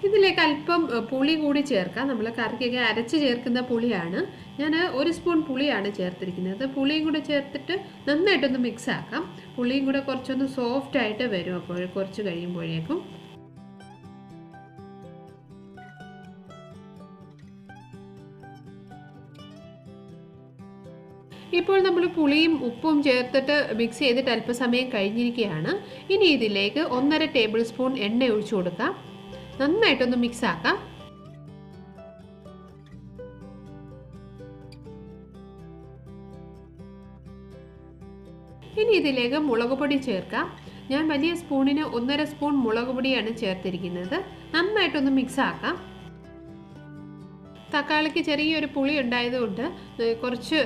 ഇതിലേക്ക് അല്പം പുളി കൂടി ചേർക്കാം. നമ്മൾ കറിക്കൊക്കെ അരച്ച് ചേർക്കുന്ന പുളിയാണ്. ഞാൻ 1 സ്പൂൺ പുളിയാണ് ചേർത്തിരിക്കുന്നത്. പുളിയും കൂടെ ചേർത്തിട്ട് നന്നായിട്ടൊന്ന് മിക്സ് ആക്കാം. പുളിയും കൂടെ കുറച്ചൊന്ന് സോഫ്റ്റ് ആയിട്ട് വരും അപ്പോൾ കുറച്ച് കഴിയുമ്പോഴേക്കും. ഇപ്പോൾ നമ്മൾ പുളിയും ഉപ്പും ചേർത്തിട്ട് മിക്സ് ചെയ്തിട്ട് അല്പസമയം കഴിഞ്ഞിരിക്കുകയാണ്. ഇനി ഇതിലേക്ക് 1.5 ടേബിൾ സ്പൂൺ എണ്ണ ഒഴിച്ചു കൊടുക്കാം. നന്നായിട്ടൊന്ന് മിക്സ് ആക്കാം. ഇനി ഇതിലേക്ക് മുളക് പൊടി ചേർക്കാം. ഞാൻ വലിയ സ്പൂണിന് 1.5 സ്പൂൺ മുളക് പൊടിയാണ് ചേർത്തിരിക്കുന്നത്. നന്നായിട്ടൊന്ന് മിക്സ് ആക്കാം. തക്കാളിക്ക് ചെറിയൊരു പുളി ഉണ്ടായതുകൊണ്ട് കുറച്ച്